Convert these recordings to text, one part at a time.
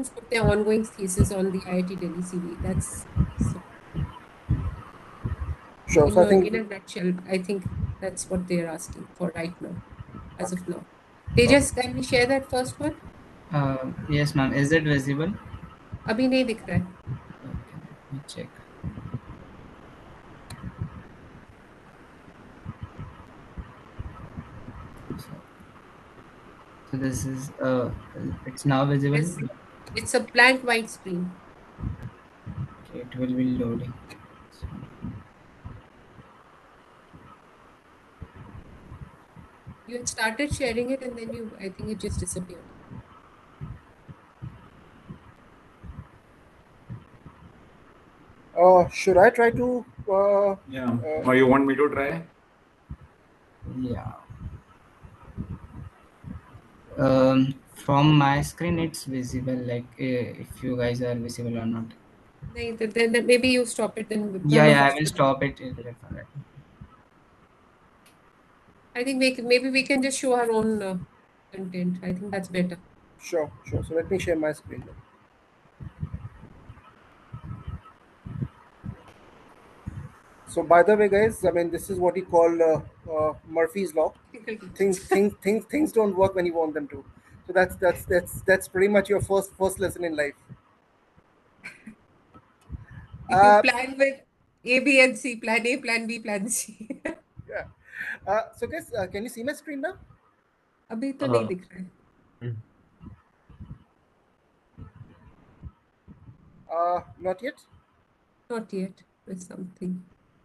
students put their ongoing thesis on the IIT Delhi CV. That's so Sure. So I in think a nutshell, I think that's what they're asking for right now, as okay. of now. Okay. Tejas, can we share that first one? Yes, ma'am. Is it visible? अभी नहीं दिख रहा है. Okay, let me check. So, so this is it's now visible. It's a blank white screen. Okay, it will be loading. So, You had started sharing it and then I think it just disappeared. Should I try to? Yeah. Or you want me to try? yeah. From my screen, it's visible. Like if you guys are visible or not. नहीं, then maybe you stop it, then Yeah, none of yeah. I us will will. stop it. I think maybe we can just show our own content. I think that's better. Sure, sure. So let me share my screen then. So by the way, guys, I mean this is what you call Murphy's law. Things don't work when you want them to. So that's pretty much your first lesson in life. If you plan with A, B, and C, plan A, plan B, plan C. Yeah. So guys, can you see my screen now? अभी तो नहीं दिख रहा है. Not yet. Not yet. There's something.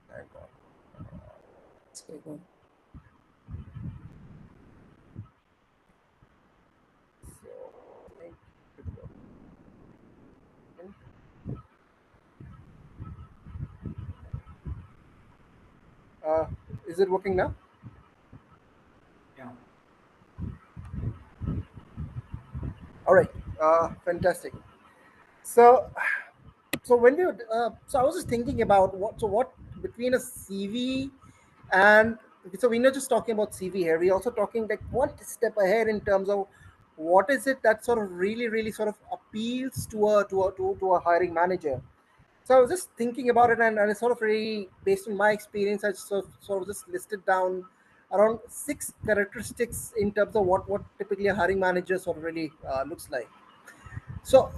Thank God. What's going on? So, is it working now? Yeah. All right. Fantastic. So, when we were, so I was just thinking about what between a CV and so we're not just talking about CV here. We're also talking like one step ahead in terms of what is it that sort of really sort of appeals to a hiring manager. So I was just thinking about it, and it's sort of really based on my experience. I sort of just listed down around 6 characteristics in terms of what typically a hiring manager sort of really looks like. So,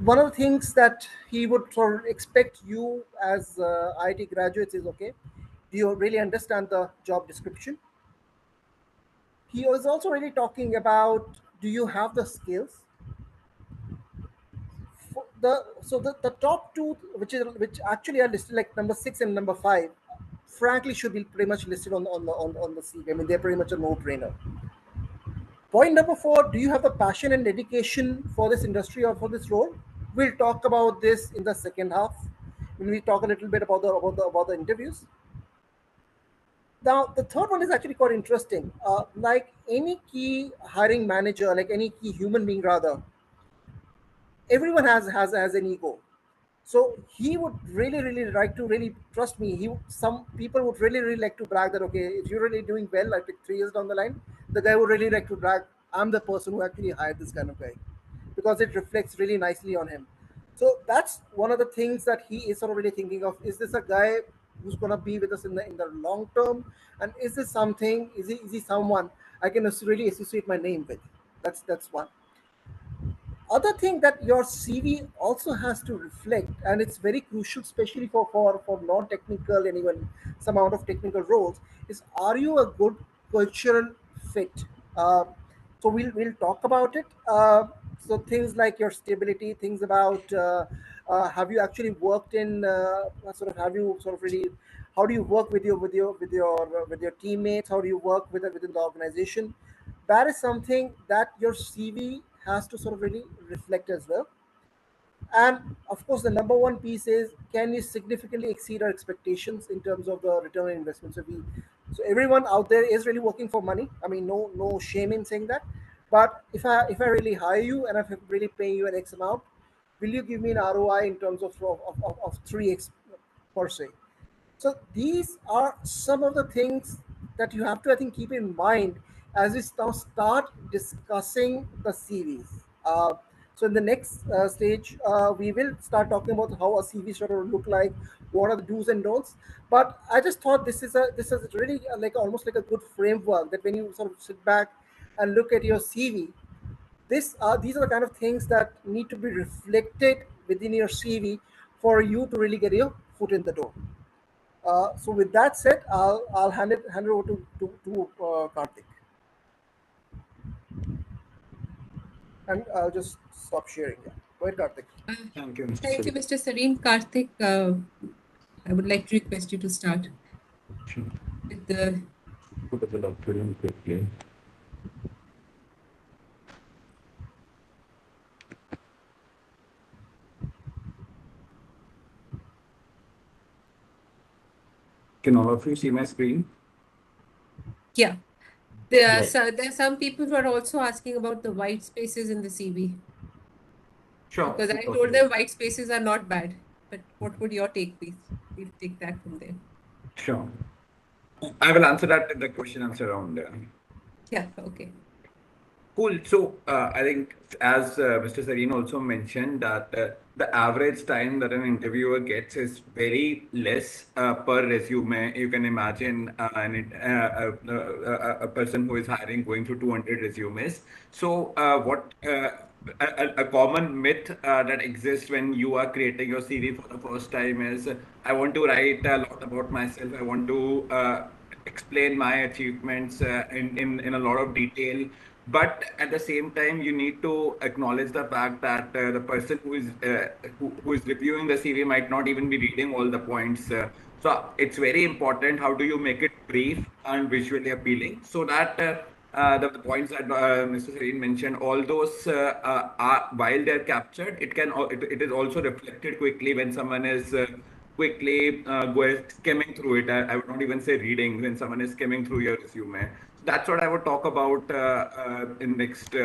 one of the things that he would sort of expect you as IT graduates is okay. Do you really understand the job description? He was also really talking about do you have the skills? The top two, which actually are listed like number 6 and number 5, frankly should be pretty much listed on the CV. I mean, they're pretty much a no-brainer. Point number 4: do you have the passion and dedication for this industry or for this role? We'll talk about this in the second half when we talk a little bit about the interviews. Now, the third one is actually quite interesting. Like any key hiring manager, like any key human being, rather, everyone has an ego. So he would really like to really trust me. Some people would really like to brag that okay, if you're really doing well, like 3 years down the line, the guy would really like to brag. I'm the person who actually hired this kind of guy, because it reflects really nicely on him. So that's one of the things that he is sort of really thinking of. Is this a guy who's gonna be with us in the long term? And is this something? Is he someone I can really associate my name with? That's one other thing that your CV also has to reflect, and it's very crucial, especially for non-technical and even some amount of technical roles, is are you a good cultural fit? Uh, so we'll talk about it. So things like your stability, things about have you actually worked in sort of have you sort of really how do you work with your teammates? How do you work within the organization? That is something that your CV has to sort of really reflect as well. And of course, the number one piece is can you significantly exceed our expectations in terms of the return on investment? So everyone out there is really working for money. I mean, no shame in saying that. But if I really hire you and if I'm really paying you an X amount, will you give me an ROI in terms of 3x per se? So these are some of the things that you have to, I think, keep in mind as we now start discussing the series. So in the next stage, we will start talking about how a CV should look like, what are the do's and don'ts. But I just thought this is really like almost like a good framework that when you sort of sit back and look at your CV, these are the kind of things that need to be reflected within your CV for you to really get your foot in the door. So with that said, I'll hand it over to Karthik, and I'll just stop sharing. Yeah, go ahead, Karthik. Thank you, Mr. Thank you, Sari. Mr. Sareen. Karthik, I would like to request you to start Sure. with the. Put up the document quickly. Can all of you see my screen? Yeah. There are, Yes. there are some people who are also asking about the white spaces in the CV. Sure. Because I told Okay. them white spaces are not bad. But what would your take be? We'll take that from there. Sure. I will answer that in the question answer round. Yeah, okay. Cool. So I think, as Mr. Sareen also mentioned, that the average time that an interviewer gets is very less per resume. You can imagine a person who is hiring going through 200 resumes. So what a common myth that exists when you are creating your CV for the first time is, I want to write a lot about myself. I want to explain my achievements in a lot of detail, but at the same time you need to acknowledge the fact that the person who is reviewing the CV might not even be reading all the points, so it's very important how do you make it brief and visually appealing, so that the points that Mr. Sareen mentioned, all those are, while they're captured, it is also reflected quickly when someone is quickly skimming through it. I would not even say reading, when someone is skimming through your resume. So that's what I would talk about in next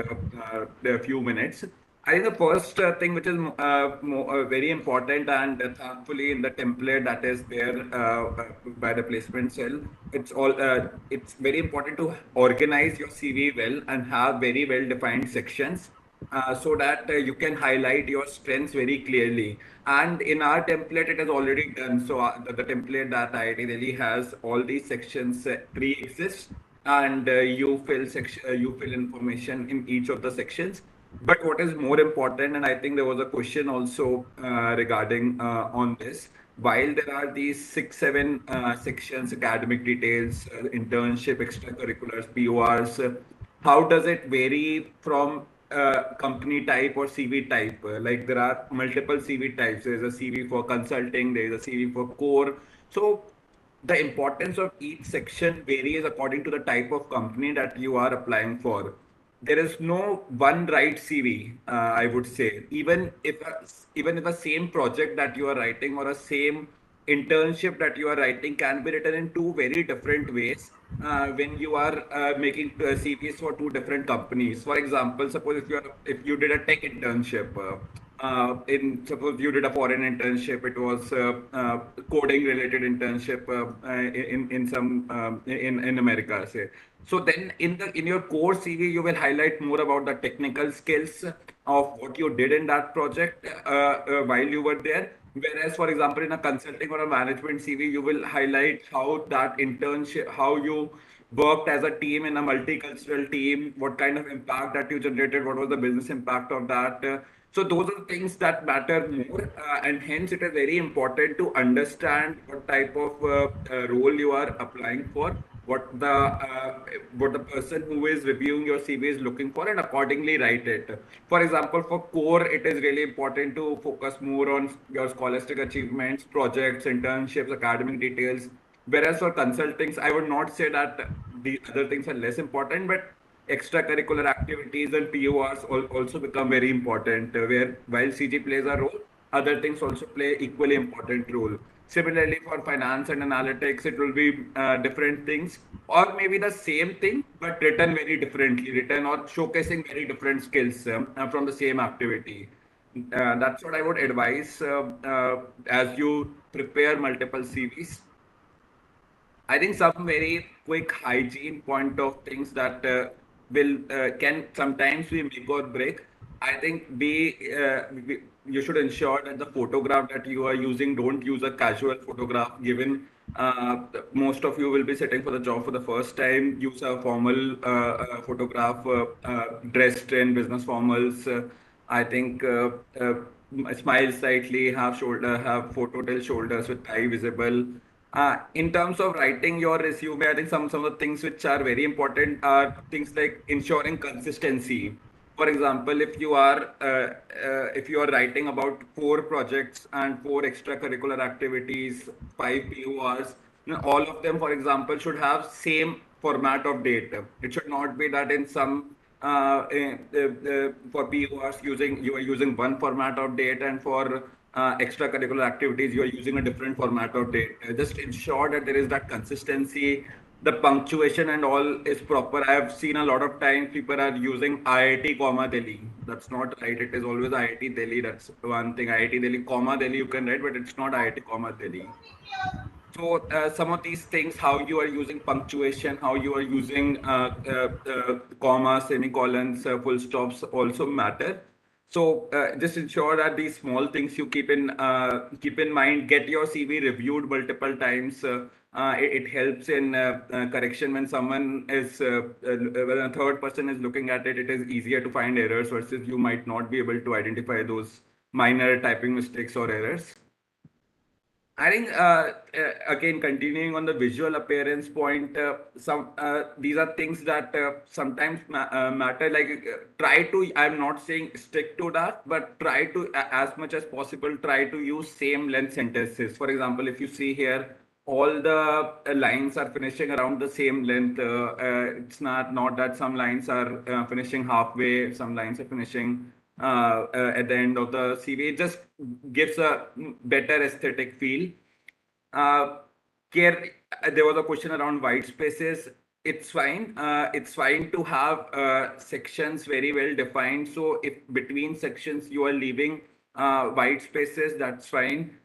few minutes. I think the first thing which is very important, and thankfully in the template that is there by the placement cell, it's very important to organize your CV well and have very well defined sections, so that you can highlight your strengths very clearly. And in our template, it is already done. So the template that IIT Delhi has, all these sections pre-exist, and you fill information in each of the sections. But what is more important, and I think there was a question also regarding on this, while there are these 6, 7 sections, academic details, internship, extracurriculars, PORs, how does it vary from company type or CV type? Like there are multiple CV types. There's a CV for consulting, there's a CV for core. So the importance of each section varies according to the type of company that you are applying for. There is no one right CV, I would say. Even if a same project that you are writing or a same internship that you are writing can be written in two very different ways when you are making CVs for two different companies. For example, suppose if you did a tech internship, in suppose you did a foreign internship, it was coding related internship in some in America, say. So then in your core CV, you will highlight more about the technical skills of what you did in that project while you were there. Whereas, for example, in a consulting or a management CV, you will highlight how that internship, how you worked as a team in a multicultural team, what kind of impact that you generated, what was the business impact of that. So those are things that matter more, and hence it is very important to understand what type of role you are applying for, what the person who is reviewing your CV is looking for, and accordingly write it. For example, for core, it is really important to focus more on your scholastic achievements, projects, internships, academic details. Whereas for consultings, I would not say that the other things are less important, but extracurricular activities and PORs also become very important, where while CG plays a role, other things also play equally important role. Similarly, for finance and analytics, it will be different things, or maybe the same thing, but written very differently, written or showcasing very different skills from the same activity. That's what I would advise as you prepare multiple CVs. I think some very quick hygiene point of things that will can sometimes be make or break. I think you should ensure that the photograph that you are using, don't use a casual photograph. Given most of you will be sitting for the job for the first time, use a formal photograph, dressed in business formals. I think smile slightly, have photo till shoulders with thigh visible. In terms of writing your resume, I think some of the things which are very important are things like ensuring consistency. For example, if you are writing about 4 projects and 4 extracurricular activities, 5 PORs, all of them, for example, should have same format of date. It should not be that in some for PORs you are using one format of date, and for extracurricular activities you are using a different format of date. Just ensure that there is that consistency, the punctuation and all is proper. I have seen a lot of times people are using IIT comma Delhi. That's not right. It is always IIT Delhi. That's one thing. IIT Delhi comma Delhi you can write, but it's not IIT comma Delhi. So some of these things, how you are using punctuation, how you are using commas, semicolons, full stops also matter. So just ensure that these small things you keep in mind. Get your CV reviewed multiple times. It helps in correction when when a third person is looking at it. It is easier to find errors versus you might not be able to identify those minor typing mistakes or errors. I think again, continuing on the visual appearance point, some these are things that sometimes matter. Like try to. I'm not saying stick to that, but try to as much as possible try to use same length sentences. For example, if you see here, all the lines are finishing around the same length. It's not that some lines are finishing halfway, some lines are finishing at the end of the CV. It just gives a better aesthetic feel. Uh, care. There was a question around white spaces. It's fine. It's fine to have sections very well defined. So if between sections you are leaving white spaces, that's fine.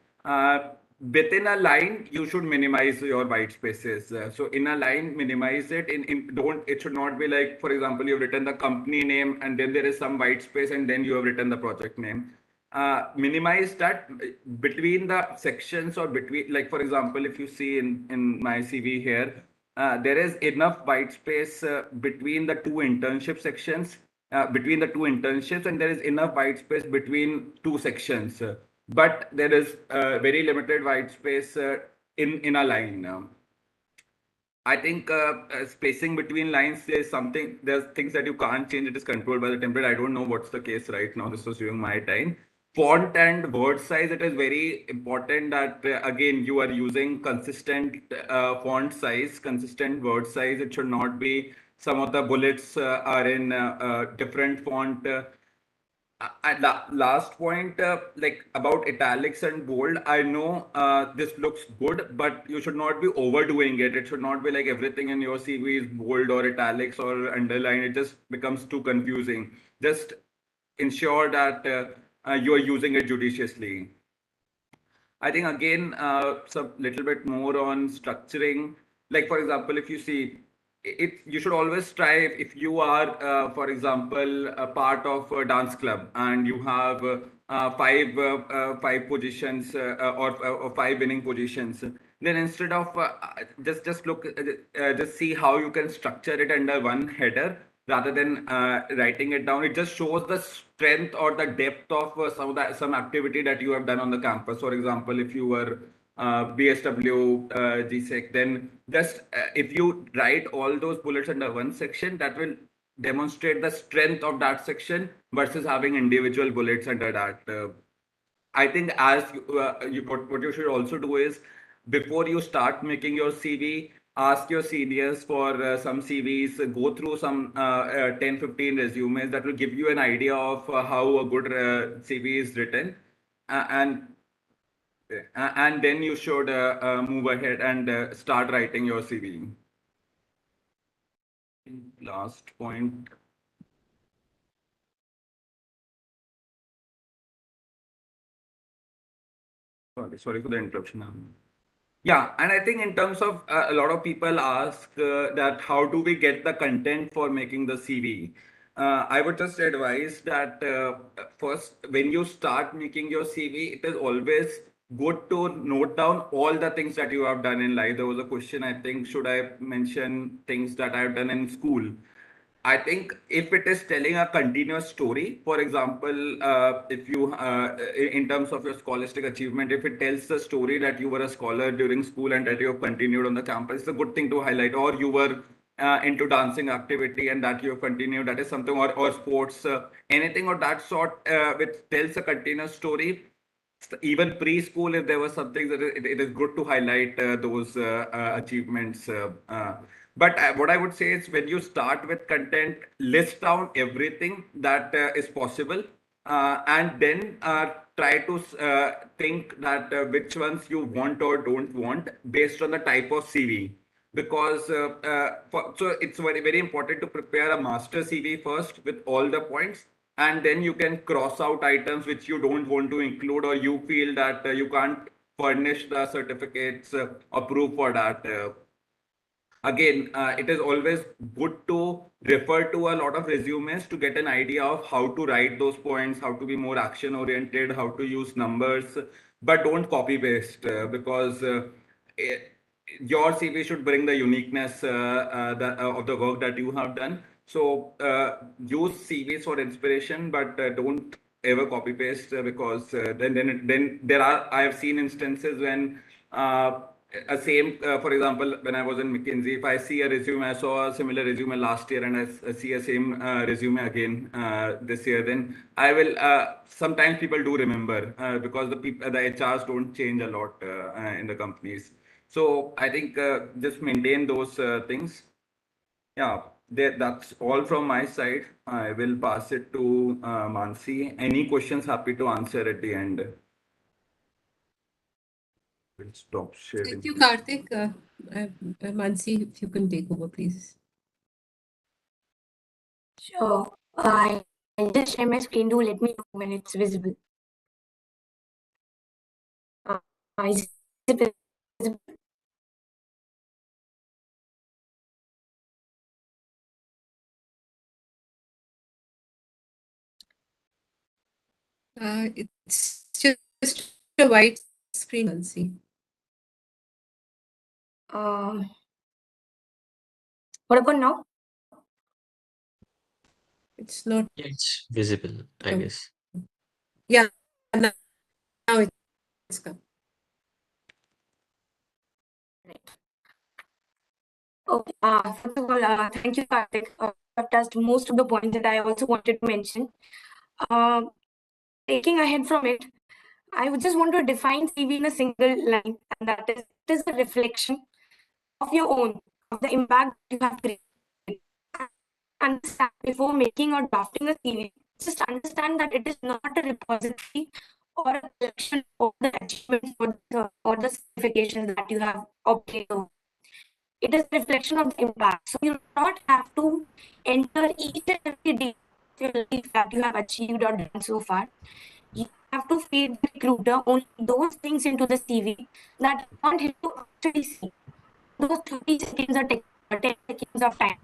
Within a line, you should minimize your white spaces. So in a line, minimize it. In don't. It should not be like, for example, you've written the company name and then there is some white space and then you have written the project name. Minimize that between the sections, or between, like for example, if you see in my CV here, there is enough white space between the two internship sections, between the two internships, and there is enough white space between two sections, but there is very limited white space in a line now. I think spacing between lines is something, there's things that you can't change. It is controlled by the template. I don't know what's the case right now. This was during my time. Font and word size, it is very important that, again, you are using consistent font size, consistent word size. It should not be some of the bullets are in different font. Last point, like about italics and bold, I know this looks good, but you should not be overdoing it. It should not be like everything in your CV is bold or italics or underline. It just becomes too confusing. Just ensure that you are using it judiciously. I think again, some little bit more on structuring. Like for example, if you see it, you should always try, if you are, for example, a part of a dance club and you have five positions or 5 winning positions. Then instead of just look, just see how you can structure it under one header rather than writing it down. It just shows the strength or the depth of some activity that you have done on the campus. For example, if you were BSW, GSEC, then just if you write all those bullets under one section, that will demonstrate the strength of that section versus having individual bullets under that. I think what you should also do is, before you start making your CV, ask your seniors for some CVs, go through some 10, 15 resumes that will give you an idea of how a good CV is written. And and then you should move ahead and start writing your CV. Last point. Sorry for the interruption. Yeah, and I think in terms of a lot of people ask that how do we get the content for making the CV? I would just advise that first, when you start making your CV, it is always good to note down all the things that you have done in life. There was a question, I think, should I mention things that I've done in school? I think if it is telling a continuous story, for example, if you, in terms of your scholastic achievement, if it tells the story that you were a scholar during school and that you have continued on the campus, it's a good thing to highlight. Or you were into dancing activity and that you have continued, that is something, or sports, anything of that sort, which tells a continuous story. Even preschool, if there was something that it is good to highlight those achievements. But what I would say is when you start with content, list down everything that is possible, and then try to think that which ones you want or don't want based on the type of CV. Because so it's very, very important to prepare a master CV first with all the points, and then you can cross out items which you don't want to include, or you feel that you can't furnish the certificates or proof for that. Again, it is always good to refer to a lot of resumes to get an idea of how to write those points, how to be more action oriented, how to use numbers, but don't copy paste because your CV should bring the uniqueness of the work that you have done. So use CVs for inspiration, but don't ever copy paste because then there are, I have seen instances when a same, for example, when I was in McKinsey, if I see a resume, I saw a similar resume last year, and I see a same resume again this year, then I will. Sometimes people do remember because the HRs don't change a lot in the companies. So I think just maintain those things. Yeah, that's all from my side. I will pass it to Mansi. Any questions? Happy to answer at the end. We'll stop sharing. Thank you, Karthik. Mansi, if you can take over, please. Sure. I'll just share my screen. Do let me know when it's visible. Is it visible? It's just a white screen, Mansi. What about now? It's not. It's visible, I Oh. guess. Yeah, now it's come. Okay. First of all, thank you, Karthik. I've touched most of the points that I also wanted to mention. Taking ahead from it, I would just want to define CV in a single line, and that is, it is a reflection of your own, of the impact you have created. Understand before making or drafting a CV, just understand that it is not a repository or a collection of the achievements or the certifications that you have obtained. It is a reflection of the impact. So you do not have to enter each and every detail of your life that you have achieved or done so far. You have to feed the recruiter only those things into the CV that you want him to actually see. Those 30 seconds or 10 seconds of time.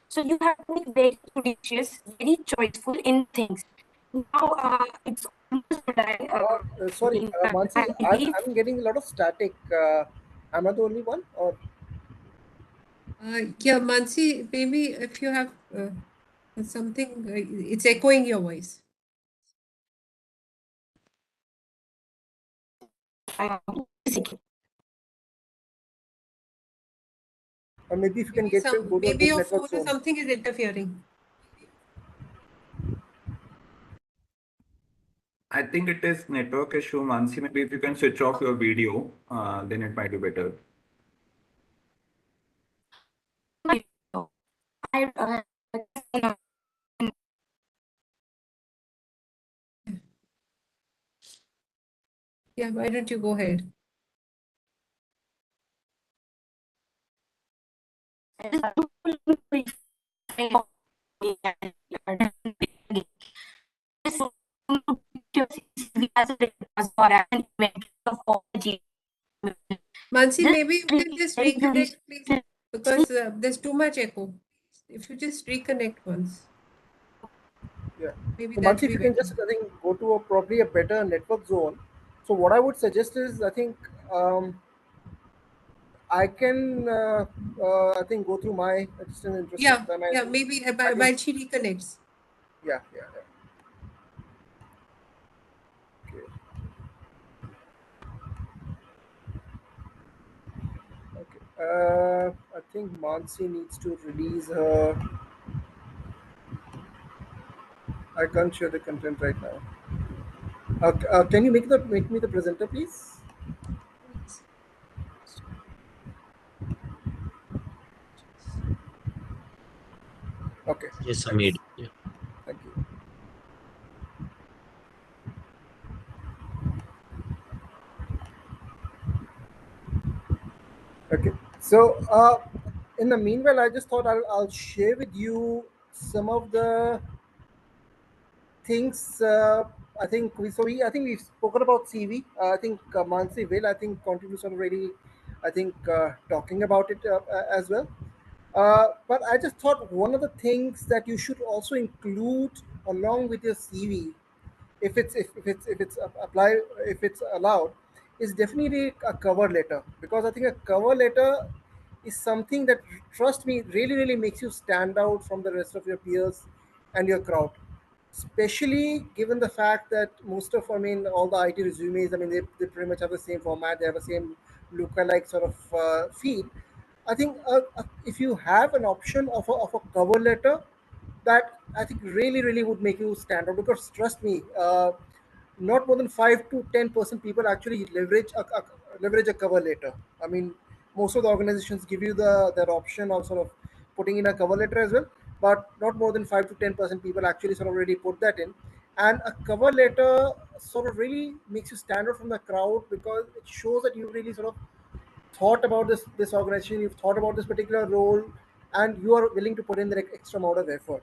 So you have to be very judicious, very choiceful in things. Now, it's almost Sorry, Mansi, I believe I'm getting a lot of static. Am I the only one? Or Yeah, Mansi, maybe if you have something, it's echoing your voice. or maybe if you can Maybe go to a maybe good your network phone or zone. something is interfering. I think it is network issue, Mansi. Maybe if you can switch off your video, then it might be better. Yeah, why don't you go ahead? Mansi, maybe you can just reconnect, please, because there's too much echo. If you just reconnect once. Yeah. Maybe So that Mansi, will if be you can better. just, I think, go to probably a better network zone. So what I would suggest is, I think, I can, I think, go through my, just in the interest of Yeah, time, yeah, maybe I can, while she reconnects. yeah, yeah, yeah. Okay, okay. I think Mansi needs to release her. I can't share the content right now. Can you make me the presenter, please? Okay, Yes, I thanks. made. Yeah. Thank you. Okay. So, in the meanwhile, I just thought I'll share with you some of the things. I think I think we've spoken about CV. I think Mansi will. I think contributes already. I think talking about it as well. But I just thought one of the things that you should also include along with your CV, if it's apply if it's allowed, is definitely a cover letter, because I think a cover letter is something that, trust me, really makes you stand out from the rest of your peers and your crowd, especially given the fact that most of, I mean, all the IT resumes, I mean, they pretty much have the same format, they have the same lookalike sort of feed. I think if you have an option of a cover letter, that I think really would make you stand out, because trust me, not more than 5 to 10% people actually leverage a cover letter. I mean, most of the organizations give you that option of sort of putting in a cover letter as well, but not more than 5 to 10% people actually sort of really put that in. And a cover letter sort of really makes you stand out from the crowd, because it shows that you really sort of thought about this organization, you've thought about this particular role, and you are willing to put in the extra amount of effort.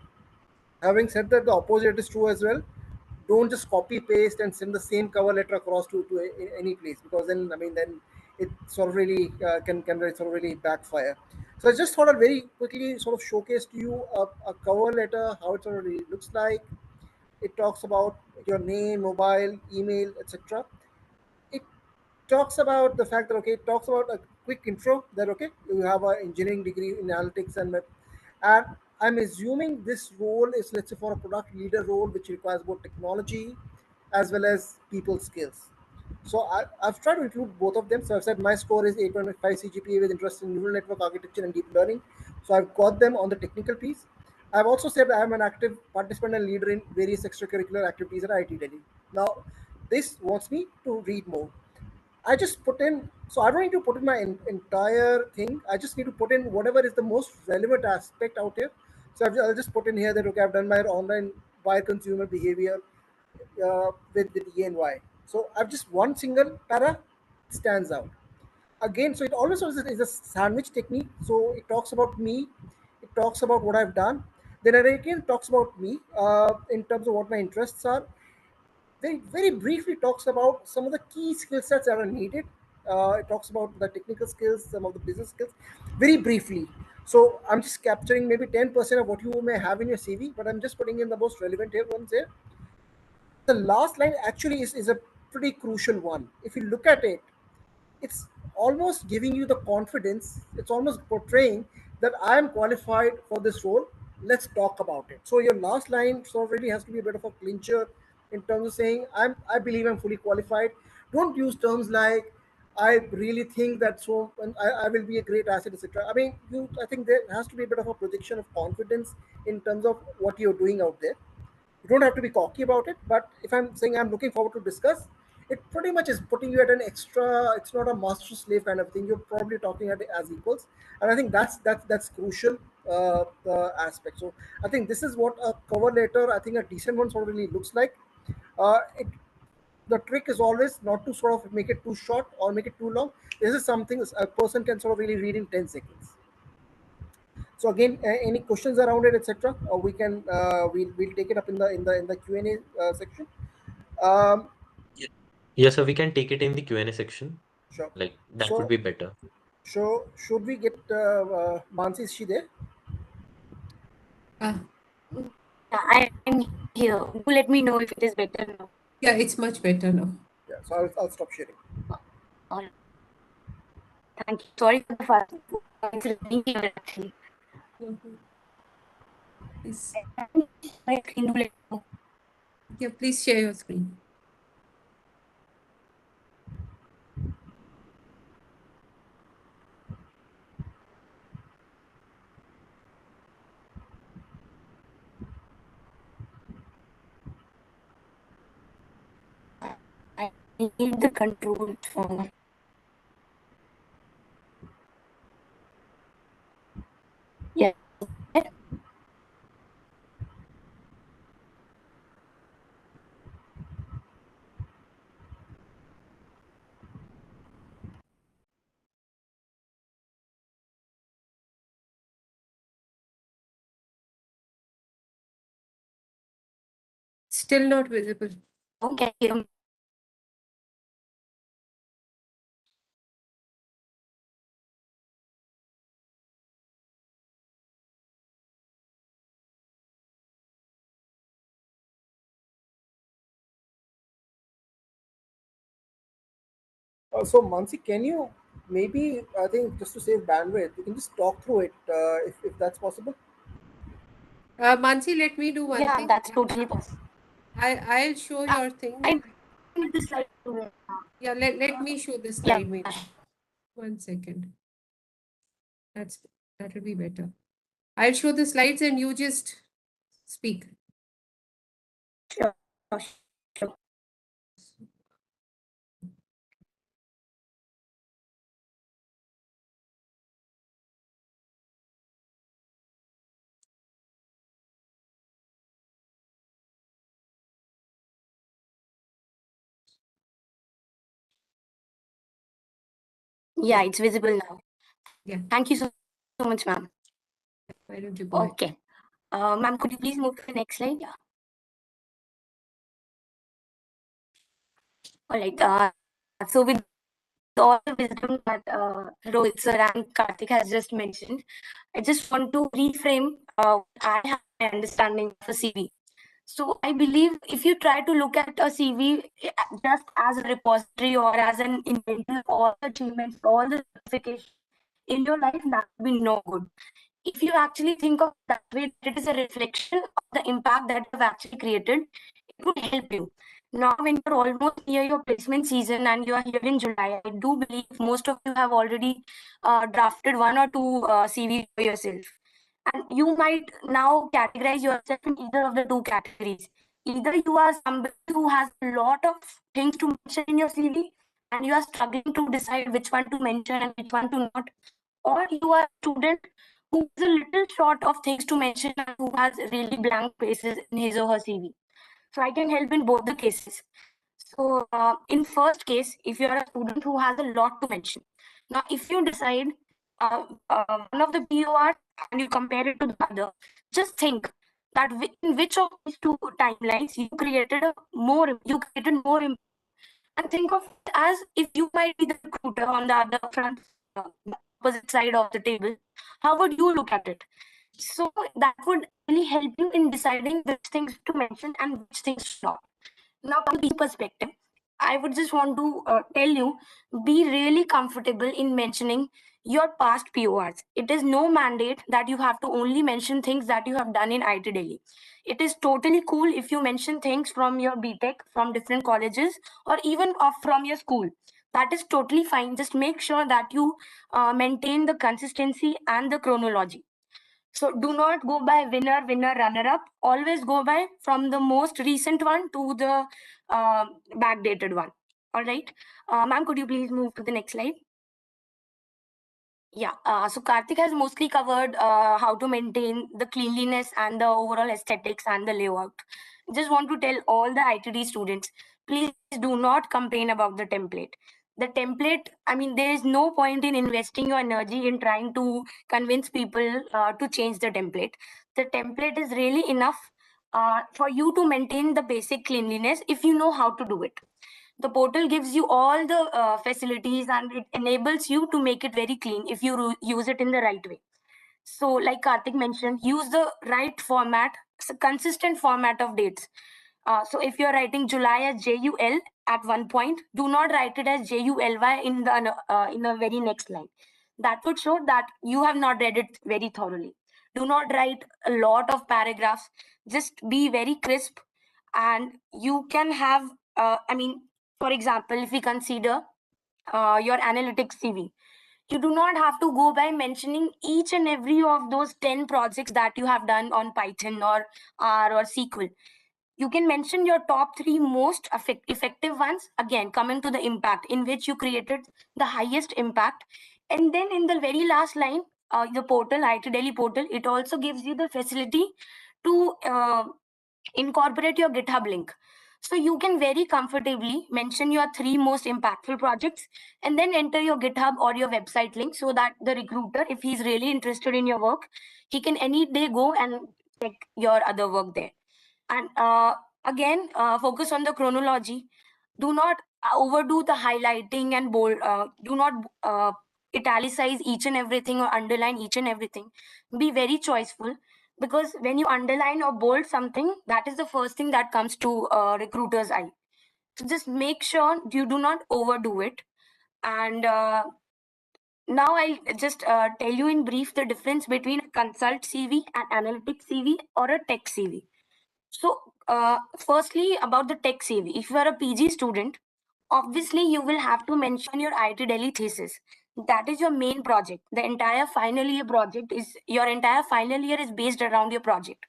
Having said that, the opposite is true as well. Don't just copy paste and send the same cover letter across to any place, because then, I mean, then it sort of really can really sort of really backfire. So I just thought I'd very quickly sort of showcase to you a cover letter, how it sort of really looks like. It talks about your name, mobile, email, etc. It talks about the fact that, okay, it talks about a quick intro that, okay, you have an engineering degree in analytics and I'm assuming this role is, let's say, for a product leader role, which requires both technology as well as people skills. So I've tried to include both of them. So I've said my score is 8.5 CGPA with interest in neural network architecture and deep learning. So I've got them on the technical piece. I've also said I am an active participant and leader in various extracurricular activities at IIT Delhi. Now, this wants me to read more. I just put in, so I don't need to put in my entire thing. I just need to put in whatever is the most relevant aspect out here. So I'll just put in here that, okay, I've done my online buyer consumer behavior with ENY. So I've just one single para stands out. Again, so it always is a sandwich technique. So it talks about me, it talks about what I've done. Then it again talks about me in terms of what my interests are. Very briefly talks about some of the key skill sets that are needed. It talks about the technical skills, some of the business skills, very briefly. So I'm just capturing maybe 10% of what you may have in your CV, but I'm just putting in the most relevant ones here. The last line actually is a pretty crucial one. If you look at it, it's almost giving you the confidence, it's almost portraying that I am qualified for this role. Let's talk about it. So your last line sort of really has to be a bit of a clincher in terms of saying I believe I'm fully qualified. Don't use terms like I really think that, so and I will be a great asset, etc. I mean, I think there has to be a bit of a projection of confidence in terms of what you're doing out there. You don't have to be cocky about it, but if I'm saying I'm looking forward to discuss, it pretty much is putting you at an extra. It's not a master slave kind of thing. You're probably talking at it as equals, and I think that's crucial aspect. So I think this is what a cover letter, I think a decent one sort of really looks like. It The trick is always not to sort of make it too short or make it too long. This is something a person can sort of really read in 10 seconds. So again, any questions around it, etc. We can we'll take it up in the Q&A section. Um, Yeah. Yes, sir. We can take it in the Q&A section. sure. Like that would So be better. should we get Mansi? Is she there? Ah, I'm here. Do let me know if it is better now. Yeah, it's much better now. Yeah, so I'll stop sharing. All right. Thank you. Sorry for the fast. It's raining here actually. Please, My screen, do let me know. yeah, please share your screen. I need the control for yeah. Still not visible. Okay. So Mansi, can you maybe, I think just to save bandwidth, you can just talk through it if that's possible. Mansi, let me do one Yeah, thing. that's totally possible. I'll show your thing. I need this slide to Yeah, let me show the yeah. slide maybe. 1 second. That will be better. I'll show the slides and you just speak. Sure. Sure. Yeah, it's visible now. Yeah. Thank you so much, ma'am. Why don't you go ahead? Okay. Ma'am, could you please move to the next slide? Yeah. All right. So with all the wisdom that Rohit sir and Karthik has just mentioned, I just want to reframe what I have my understanding of a CV. So I believe if you try to look at a CV just as a repository or as an inventory of all the achievements, all the certifications in your life, that would be no good. If you actually think of that way, it is a reflection of the impact that you've actually created. It would help you. Now, when you're almost near your placement season and you are here in July, I do believe most of you have already drafted one or two CVs for yourself. And you might now categorize yourself in either of the two categories. Either you are somebody who has a lot of things to mention in your CV and you are struggling to decide which one to mention and which one to not, or you are a student who is a little short of things to mention and who has really blank spaces in his or her CV. So I can help in both the cases. So in first case, if you are a student who has a lot to mention, now if you decide one of the POR and you compare it to the other, just think that in which of these two timelines you created more and think of it as if you might be the recruiter on the other front, the opposite side of the table. How would you look at it? So that would really help you in deciding which things to mention and which things to not. Now, from the perspective, I would just want to tell you, be really comfortable in mentioning your past PORs. It is no mandate that you have to only mention things that you have done in IT Delhi. It is totally cool if you mention things from your BTech, from different colleges, or even from your school. That is totally fine. Just make sure that you maintain the consistency and the chronology. So do not go by winner, winner, runner up. Always go by from the most recent one to the backdated one. All right. Ma'am, could you please move to the next slide? Yeah, so Karthik has mostly covered how to maintain the cleanliness and the overall aesthetics and the layout. Just want to tell all the ITD students, please do not complain about the template. The template, I mean, there is no point in investing your energy in trying to convince people to change the template. The template is really enough for you to maintain the basic cleanliness if you know how to do it. The portal gives you all the facilities and it enables you to make it very clean if you use it in the right way. So like Karthik mentioned, use the right format consistent format of dates. So if you're writing July as JUL at one point, do not write it as JULY in the very next line. That would show that you have not read it very thoroughly. Do not write a lot of paragraphs. Just be very crisp, and you can have. For example, if we consider your analytics CV, you do not have to go by mentioning each and every of those 10 projects that you have done on Python or R or SQL. You can mention your top three most effective ones, again coming to the impact in which you created the highest impact. And then in the very last line, the portal, IT Delhi portal, it also gives you the facility to incorporate your GitHub link. So you can very comfortably mention your three most impactful projects and then enter your GitHub or your website link, so that the recruiter, if he's really interested in your work, he can any day go and check your other work there. And again, focus on the chronology. Do not overdo the highlighting and bold. Do not italicize each and everything or underline each and everything. Be very choiceful, because when you underline or bold something, that is the first thing that comes to recruiter's eye. So just make sure you do not overdo it. And now I'll just tell you in brief the difference between a consult CV, an analytics CV, or a tech CV. So, firstly, about the tech CV, if you are a PG student, obviously you will have to mention your IT Delhi thesis. That is your main project. The entire final year project is your entire final year is based around your project.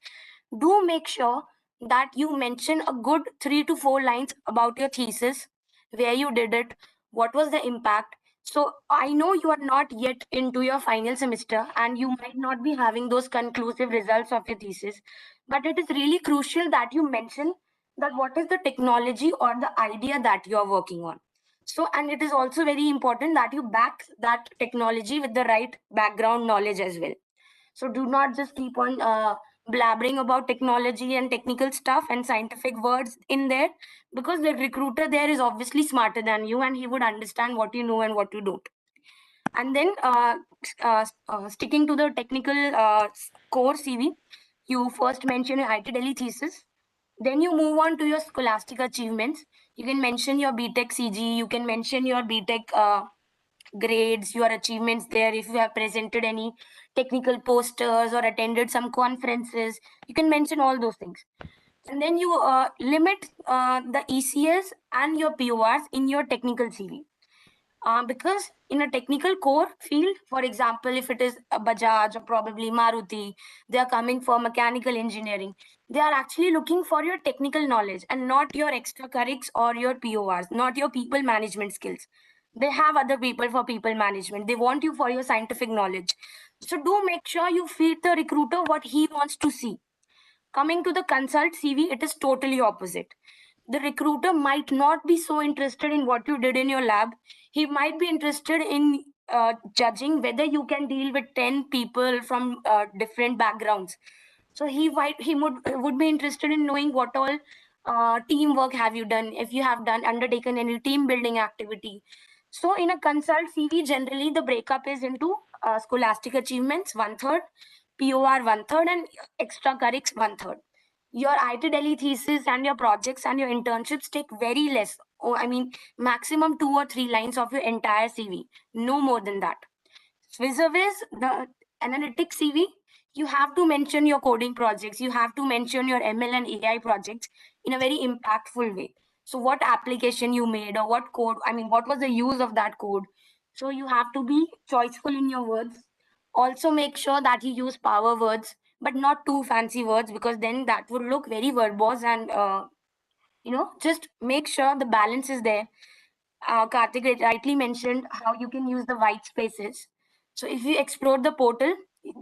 Do make sure that you mention a good 3 to 4 lines about your thesis, where you did it, what was the impact. So I know you are not yet into your final semester and you might not be having those conclusive results of your thesis, but it is really crucial that you mention that what is the technology or the idea that you are working on. So, and it is also very important that you back that technology with the right background knowledge as well. So do not just keep on blabbering about technology and technical stuff and scientific words in there, because the recruiter there is obviously smarter than you and he would understand what you know and what you don't. And then sticking to the technical core CV, you first mention your IT Delhi thesis. Then you move on to your scholastic achievements. You can mention your BTech CG. You can mention your BTech grades, your achievements there. If you have presented any technical posters or attended some conferences, you can mention all those things. And then you limit the ECS and your PORs in your technical CV. Because in a technical core field, for example, if it is a Bajaj or probably Maruti, they are coming for mechanical engineering. They are actually looking for your technical knowledge and not your extracurriculars or your PORs, not your people management skills. They have other people for people management. They want you for your scientific knowledge. So do make sure you feed the recruiter what he wants to see. Coming to the consult CV, it is totally opposite. The recruiter might not be so interested in what you did in your lab. He might be interested in judging whether you can deal with 10 people from different backgrounds. So he would be interested in knowing what all teamwork have you done, if you have done undertaken any team building activity. So in a consult CV, generally the breakup is into scholastic achievements 1/3, POR 1/3, and extracurriculars 1/3. Your IT Delhi thesis and your projects and your internships take very less. Oh, I mean, maximum 2 or 3 lines of your entire CV, no more than that. Vis-a-vis the analytics CV, you have to mention your coding projects, you have to mention your ML and AI projects in a very impactful way. So, what application you made or what code, I mean, what was the use of that code? So, you have to be choiceful in your words. Also, make sure that you use power words, but not too fancy words, because then that would look very verbose and just make sure the balance is there. Karthik rightly mentioned how you can use the white spaces. So if you explore the portal,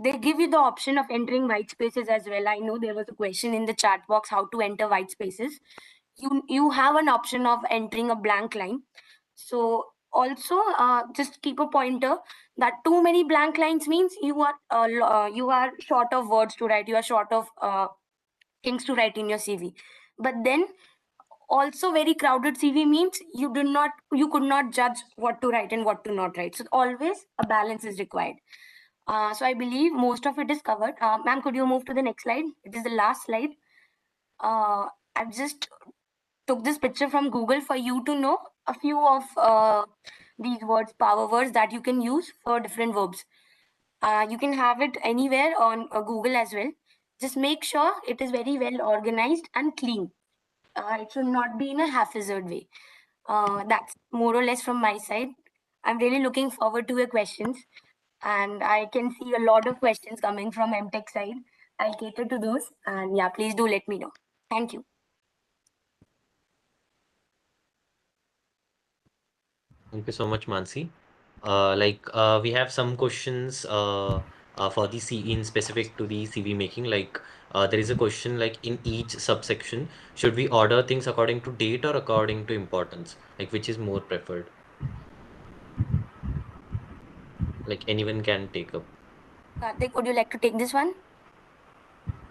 they give you the option of entering white spaces as well. I know there was a question in the chat box how to enter white spaces. You have an option of entering a blank line. So also just keep a pointer that too many blank lines means you are short of words to write. You are short of things to write in your CV. But then also very crowded CV means you could not judge what to write and what to not write. So always a balance is required. So I believe most of it is covered. Ma'am, could you move to the next slide? It is the last slide. I've just took this picture from Google for you to know a few of these words, power words that you can use for different verbs. You can have it anywhere on Google as well. Just make sure it is very well organized and clean. It should not be in a haphazard way. That's more or less from my side. I'm really looking forward to your questions, and I can see a lot of questions coming from MTech side. I'll cater to those, and yeah, please do let me know. Thank you. Thank you so much, Mansi. We have some questions for the C in specific to the CV making. There is a question like in each subsection, should we order things according to date or according to importance? Like which is more preferred? Like anyone can take up. Karthik, would you like to take this one?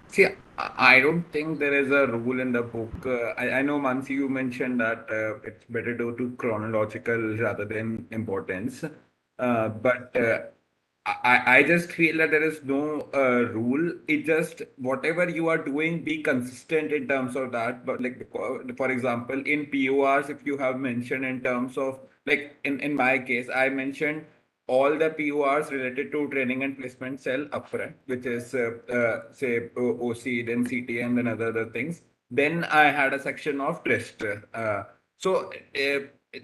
See, I don't think there is a rule in the book. I know, Mansi, you mentioned that it's better to do chronological rather than importance. But I just feel that there is no rule. It just whatever you are doing, be consistent in terms of that. But like for example, in PORs, if you have mentioned in terms of like in my case, I mentioned all the PORs related to training and placement cell upfront, which is say OC, then CTM, then other things. Then I had a section of trust. So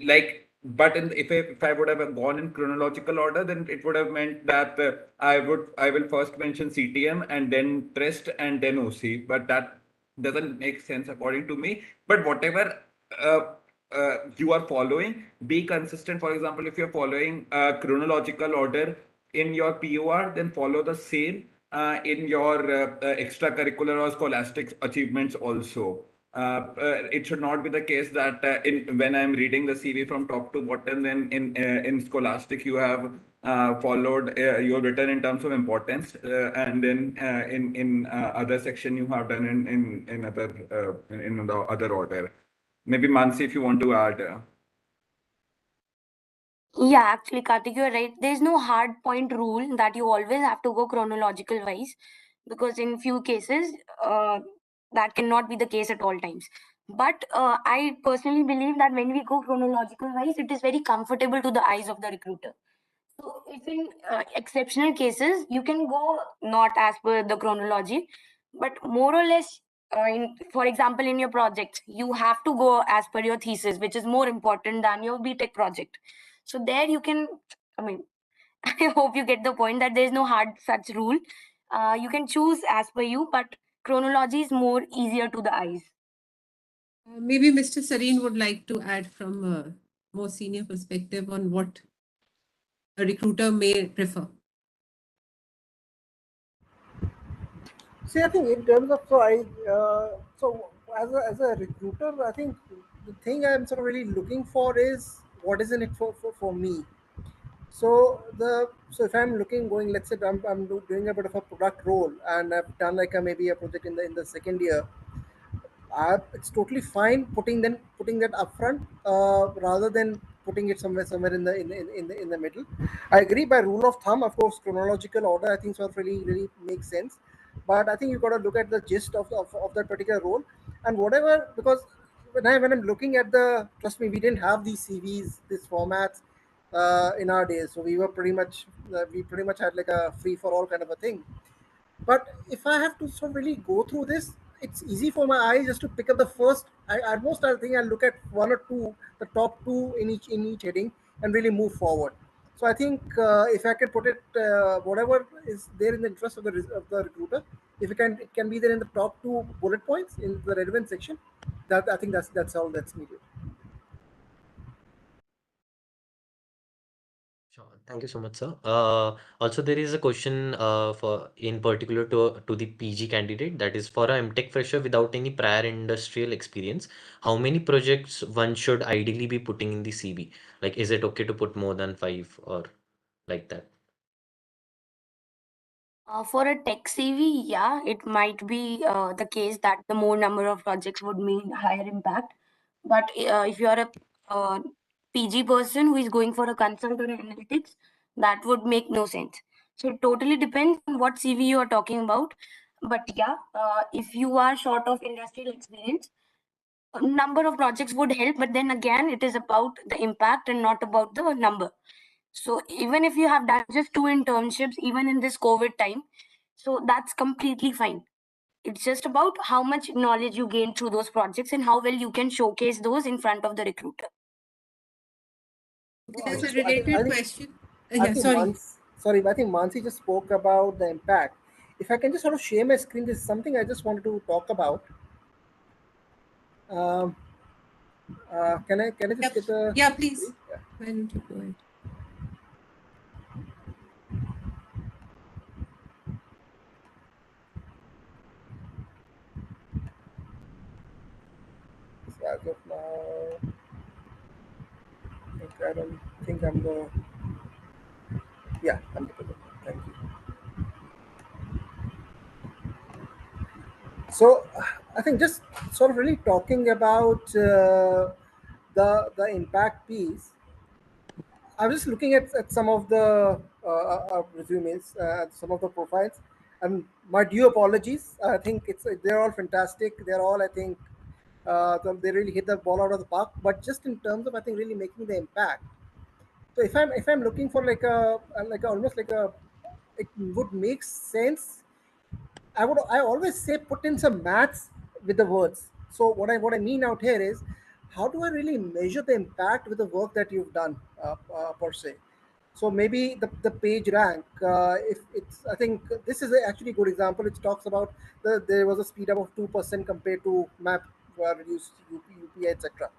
like, but if I would have gone in chronological order, then it would have meant that I will first mention CTM and then trust and then OC. But that doesn't make sense according to me. But whatever. You are following, be consistent. For example, if you're following a chronological order in your POR, then follow the same in your extracurricular or scholastic achievements also. It should not be the case that when I'm reading the CV from top to bottom, then in scholastic you have followed you have written in terms of importance, and then in other section you have done in the other order. Maybe Mansi, if you want to add. Yeah, actually, Karthik, you're right. There's no hard point rule that you always have to go chronological wise, because in few cases, that cannot be the case at all times. But I personally believe that when we go chronological wise, it is very comfortable to the eyes of the recruiter. So, if in exceptional cases, you can go not as per the chronology, but more or less, for example, in your project, you have to go as per your thesis, which is more important than your BTech project. So there you can, I mean, I hope you get the point that there is no hard such rule. You can choose as per you, but chronology is more easier to the eyes. Maybe Mr. Sareen would like to add from a more senior perspective on what a recruiter may prefer. See, I think in terms of so as a recruiter, I think the thing I'm sort of really looking for is what is in it for me. So if I'm looking going, let's say I'm doing a bit of a product role and I've done like maybe a project in the second year. It's totally fine putting that upfront rather than putting it somewhere in the middle. I agree by rule of thumb, of course, chronological order I think sort of really makes sense. But I think you've got to look at the gist of that particular role and whatever, because when I'm looking at the, trust me, we didn't have these CVs, these formats in our days, so we pretty much had like a free for all kind of a thing. But if I have to sort of really go through this, it's easy for my eyes just to pick up the first. At most, I think I'll look at one or two, the top two in each heading, and really move forward. So I think if I can put it, whatever is there in the interest of the recruiter, if it can be there in the top two bullet points in the relevant section, that I think that's all that's needed. Sure. Thank you so much, sir. Also, there is a question for in particular to the PG candidate, that is for a MTech fresher without any prior industrial experience. How many projects one should ideally be putting in the CV? Like, is it okay to put more than five or like that? For a tech CV, yeah, it might be the case that the more number of projects would mean higher impact. But if you are a PG person who is going for a consult or analytics, that would make no sense. So it totally depends on what CV you are talking about. But yeah, if you are short of industrial experience, a number of projects would help. But then again, it is about the impact and not about the number. So even if you have done just 2 internships, even in this COVID time, so that's completely fine. It's just about how much knowledge you gain through those projects and how well you can showcase those in front of the recruiter. There's a So related question. I Yeah, think sorry. I think Mansi just spoke about the impact. If I can just sort of share my screen, this is something I just wanted to talk about. Um, can I just Yep. get the Yeah, please. yeah. Why don't you go ahead? So as of now, I don't think I'm the yeah I'm the thank you. So I think just sort of really talking about the impact piece. I was just looking at some of the resumes, some of the profiles, and my due apologies. I think they're all fantastic. They're all I think they really hit the ball out of the park. But just in terms of I think really making the impact. So if I'm looking for almost like a it would make sense. I always say put in some maths with the words. So what I mean out here is how do I really measure the impact with the work that you've done per se. So maybe the page rank, if it's I think this is actually a good example. It talks about there was a speed up of 2% compared to map reduced UPI etc.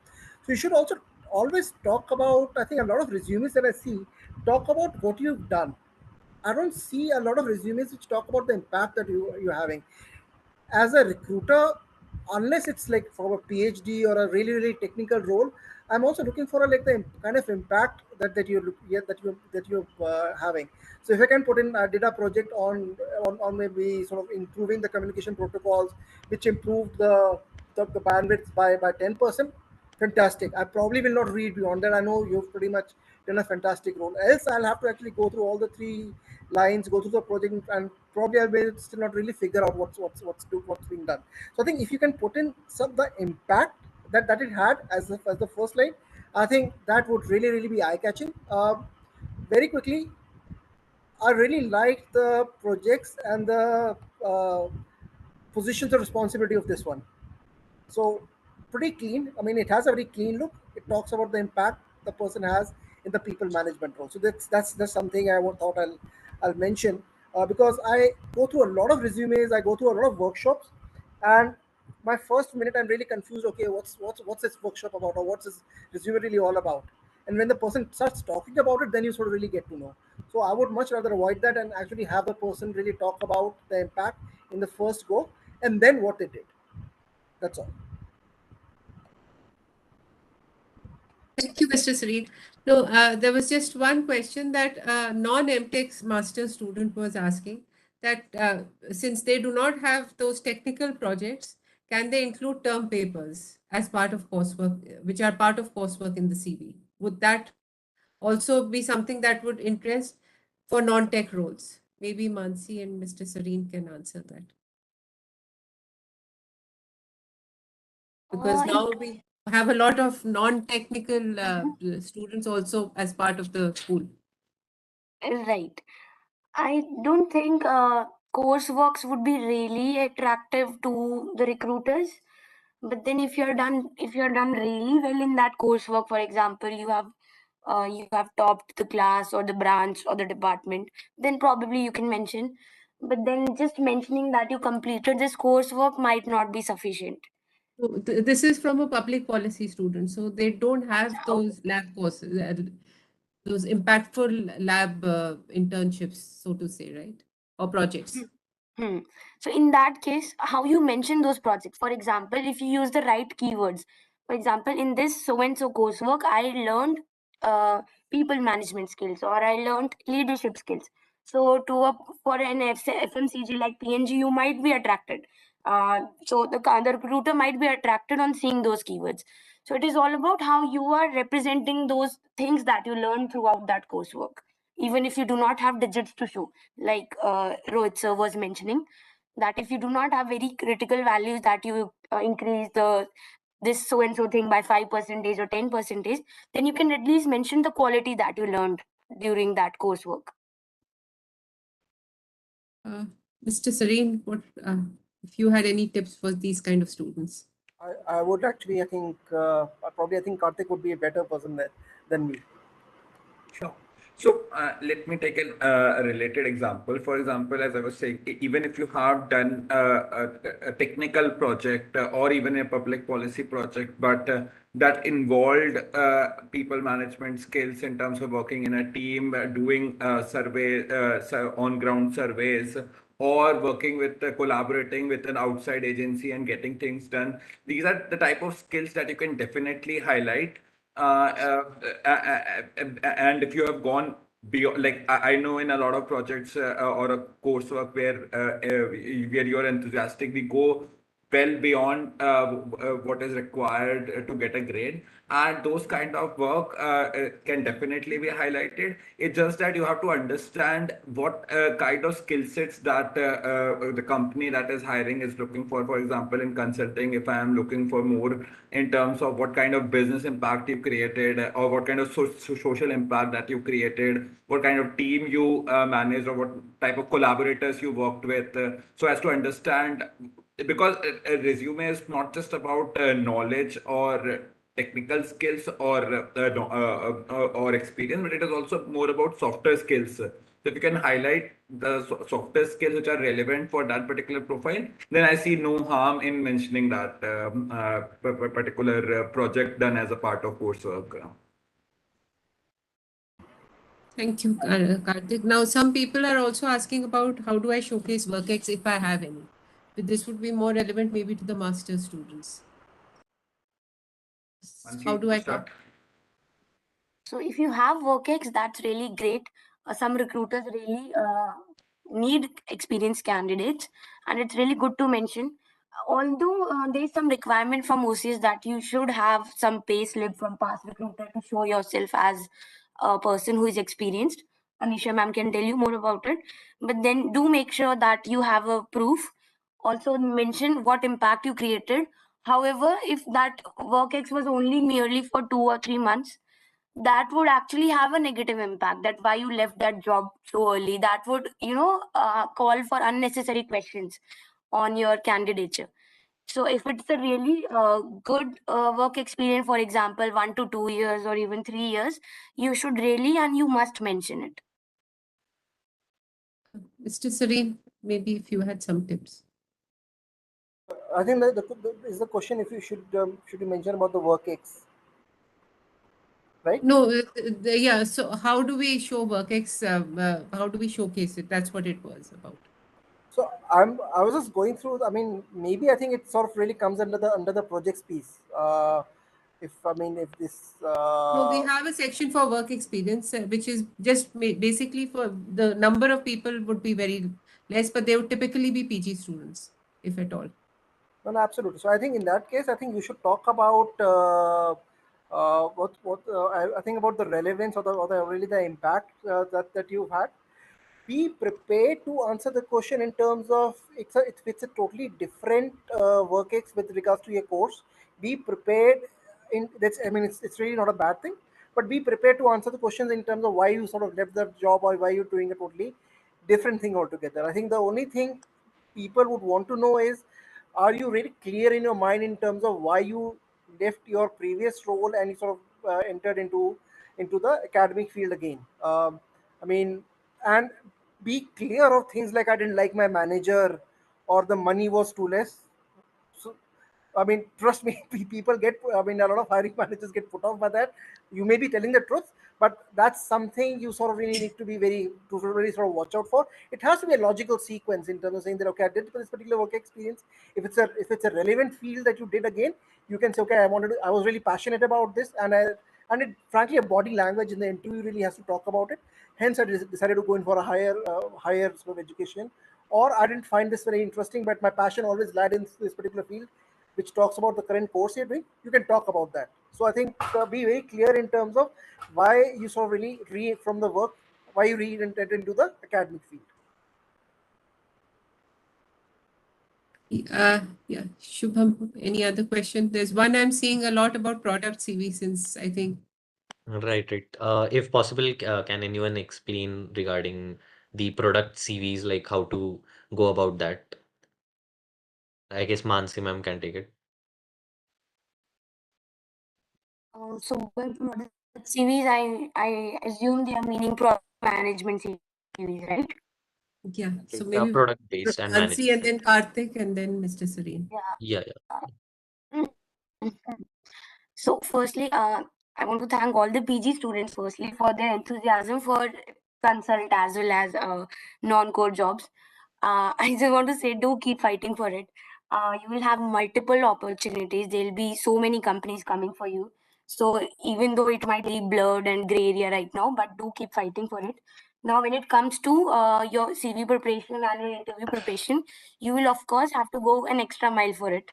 So you should also always talk about. I think a lot of resumes that I see talk about what you've done. I don't see a lot of resumes which talk about the impact that you're having as a recruiter, unless it's like for a PhD or a really technical role. I'm also looking for like the kind of impact that you're yeah, that you're having. So if I can put in, I did a project on maybe sort of improving the communication protocols, which improved the bandwidth by 10%. Fantastic. I probably will not read beyond that. I know you've pretty much done a fantastic role. Else, I'll have to actually go through all the 3 lines, go through the project, and probably I will still not really figure out what's being done. So I think if you can put in some the impact that it had as the first line, I think that would really be eye catching. Very quickly, I really liked the projects and the positions of responsibility of this one. So pretty clean. I mean, it has a very clean look. It talks about the impact the person has in the people management role. So that's something thought I'll mention because I go through a lot of resumes. I go through a lot of workshops, and my first minute I'm really confused. Okay, what's this workshop about, or what's this resume really all about? And when the person starts talking about it, then you sort of really get to know. So I would much rather avoid that and actually have the person really talk about the impact in the first go, and then what they did. That's all. Thank you, Mr. Sareed. No, there was just one question that non-MTech master student was asking that since they do not have those technical projects, can they include term papers as part of coursework, which are part of coursework in the CV? Would that also be something that would interest for non-tech roles? Maybe Mansi and Mr. Sareen can answer that. Because now we have a lot of non-technical students also as part of the school. Right. I don't think courseworks would be really attractive to the recruiters. But then if you're done really well in that coursework, for example, you have topped the class or the branch or the department, then probably you can mention. But then just mentioning that you completed this coursework might not be sufficient. So this is from a public policy student, so they don't have those lab courses, those impactful lab internships, so to say, right? Or projects. Hmm. So in that case, how you mention those projects, for example, if you use the right keywords, for example, in this so and so coursework, I learned people management skills or I learned leadership skills. So for an FMCG like PNG, you might be attracted. So the recruiter might be attracted on seeing those keywords. So it is all about how you are representing those things that you learned throughout that coursework. even if you do not have digits to show, like Rohit sir was mentioning, that if you do not have very critical values that you increase the this so and so thing by 5% or 10%, then you can at least mention the quality that you learned during that coursework. Mr. Sareen, what if you had any tips for these kind of students? I would actually, I think, probably, I think Karthik would be a better person than me. Sure. So let me take a related example. For example, as I was saying, even if you have done a technical project or even a public policy project, but that involved people management skills in terms of working in a team, doing survey, on ground surveys, or working with collaborating with an outside agency and getting things done. These are the type of skills that you can definitely highlight. And if you have gone beyond, like I know in a lot of projects or a coursework where you're enthusiastic, we go well beyond what is required to get a grade, and those kind of work can definitely be highlighted. It's just that you have to understand what kind of skill sets that the company that is hiring is looking for. For example, in consulting, if I am looking for more in terms of what kind of business impact you created, or what kind of social impact that you created, what kind of team you managed, or what type of collaborators you worked with, so as to understand, because a resume is not just about knowledge or technical skills or experience, but it is also more about softer skills. So if you can highlight the softer skills which are relevant for that particular profile, then I see no harm in mentioning that particular project done as a part of coursework. Thank you, Karthik. Now, some people are also asking about how do I showcase WorkX if I have any. But this would be more relevant maybe to the master's students. How do I Start? So if you have WorkX, that's really great. Some recruiters really need experienced candidates, and it's really good to mention. Although there's some requirement from OCS that you should have some pay slip from past recruiter to show yourself as a person who is experienced. Anisha ma'am can tell you more about it. But then do make sure that you have a proof. Also mention what impact you created. However, if that WorkX was only merely for 2 or 3 months, that would actually have a negative impact, that why you left that job so early, that would call for unnecessary questions on your candidature. So if it's a really good work experience, for example 1 to 2 years or even 3 years, you should really and you must mention it. Mr. Sareen, maybe if you had some tips. I think that is the question, if you should you mention about the WorkX, right? No, yeah. So how do we show WorkX? How do we showcase it? That's what it was about. So I was just going through. I mean, maybe I think it sort of really comes under the projects piece. If I mean, if this No, we have a section for work experience, which is just basically for the number of people would be very less, but they would typically be PG students, if at all. no, absolutely. So I think in that case, I think you should talk about I think about the relevance, or the really the impact that you've had. Be prepared to answer the question in terms of it's a totally different work with regards to your course. Be prepared in that's, I mean, it's really not a bad thing, but be prepared to answer the questions in terms of why you sort of left that job, or why you're doing a totally different thing altogether. I think the only thing people would want to know is, are you really clear in your mind in terms of why you left your previous role and you sort of entered into the academic field again? I mean, and be clear of things like, I didn't like my manager, or the money was too less. So I mean, trust me, people get, I mean, a lot of hiring managers get put off by that. You may be telling the truth, but that's something you sort of really need to be to really sort of watch out for. It has to be a logical sequence in terms of saying that, okay, I did this particular work experience. If it's a relevant field that you did again, you can say, okay, I was really passionate about this, and frankly, a body language in the interview really has to talk about it. Hence, I decided to go in for a higher sort of education, or I didn't find this very interesting, but my passion always lied in this particular field, which talks about the current course you're doing. You can talk about that. So I think be very clear in terms of why you sort of really from the work, why you re-entered into the academic field. Yeah, Shubham, any other question? There's one I'm seeing a lot about product CV since I think. Right, right. If possible, can anyone explain regarding the product CVs, like how to go about that? I guess Mansi ma'am can take it. So by product CVs, I assume they are meaning product management CVs, right? Yeah, so Right. maybe Product based and Ansi and management. then Karthik and then Mr. Sareen. Yeah, yeah. Mm. So, firstly, I want to thank all the PG students firstly for their enthusiasm for consult as well as non-core jobs. I just want to say, do keep fighting for it. You will have multiple opportunities. There will be so many companies coming for you. So, even though it might be blurred and gray area right now, but do keep fighting for it. Now, when it comes to your CV preparation and your interview preparation, you will of course have to go an extra mile for it.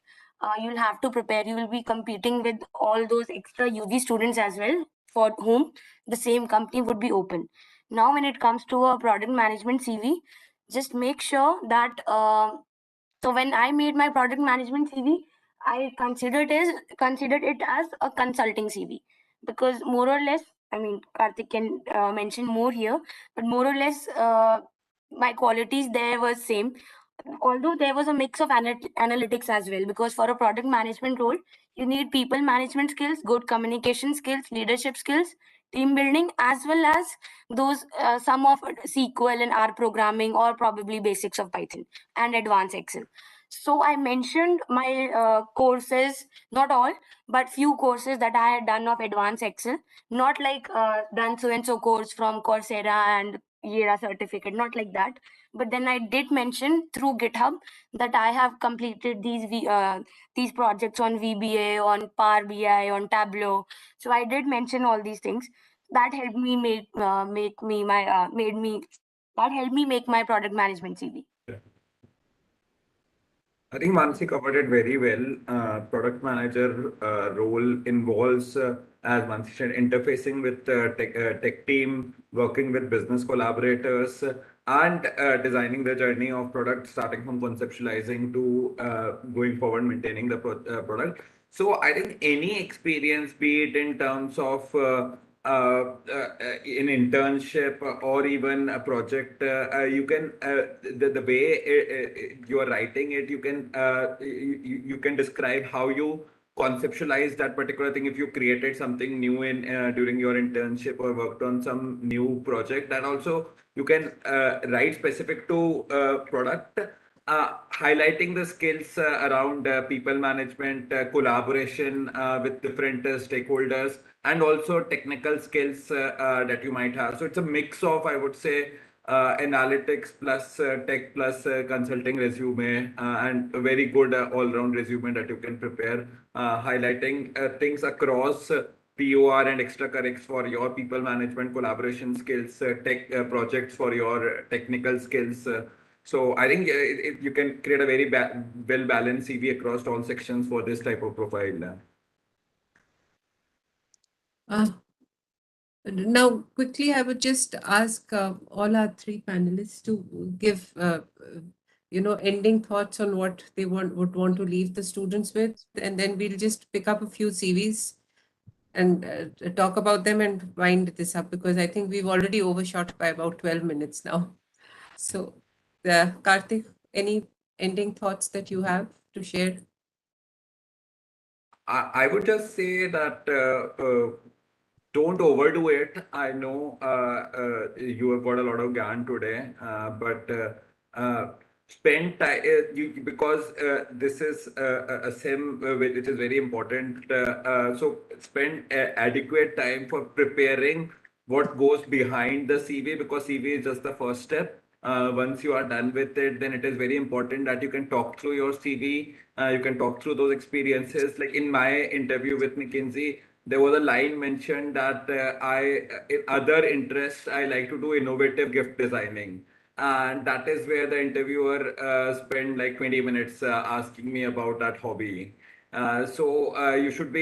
You'll have to prepare. You will be competing with all those extra UG students as well, for whom the same company would be open. Now, when it comes to a product management CV, just make sure that so when I made my product management CV, I considered it as a consulting CV, because more or less, I mean, Karthik can mention more here, but more or less, my qualities there were same. Although there was a mix of analytics as well, because for a product management role, you need people management skills, good communication skills, leadership skills, team building, as well as those some of SQL and R programming, or probably basics of Python and advanced Excel. So I mentioned my courses, not all, but few courses that I had done of advanced Excel, not like done so and so course from Coursera and Yera certificate, not like that. But then I did mention through GitHub that I have completed these projects on VBA, on Power BI, on Tableau. So I did mention all these things. That helped me make me my made me that helped me make my product management CV. I think Mansi covered it very well. Product manager role involves, as Mansi said, interfacing with tech team, working with business collaborators, and designing the journey of product, starting from conceptualizing to going forward, maintaining the product. So I think any experience, be it in terms of an internship or even a project, you can the way you are writing it, you can describe how you conceptualize that particular thing. If you created something new in during your internship or worked on some new project, that also you can write specific to product, highlighting the skills around people management, collaboration with different stakeholders, and also technical skills that you might have. So it's a mix of, I would say, analytics plus tech plus consulting resume, and a very good all-round resume that you can prepare, highlighting things across POR and extra currics for your people management, collaboration skills, tech projects for your technical skills. So I think you can create a very well balanced CV across all sections for this type of profile. Uh, Now, quickly, I would just ask all our three panelists to give, ending thoughts on what they would want to leave the students with, and then we'll just pick up a few CVs and talk about them and wind this up, because I think we've already overshot by about 12 minutes now. So, Karthik, any ending thoughts that you have to share? I would just say that don't overdo it. I know you have got a lot of GAN today, but spend time because this is a sim which is very important. So spend adequate time for preparing what goes behind the CV, because CV is just the first step. Once you are done with it, then it is very important that you can talk through your CV. You can talk through those experiences. Like in my interview with McKinsey, there was a line mentioned that in other interests, I like to do innovative gift designing. And that is where the interviewer spent like 20 minutes asking me about that hobby. So you should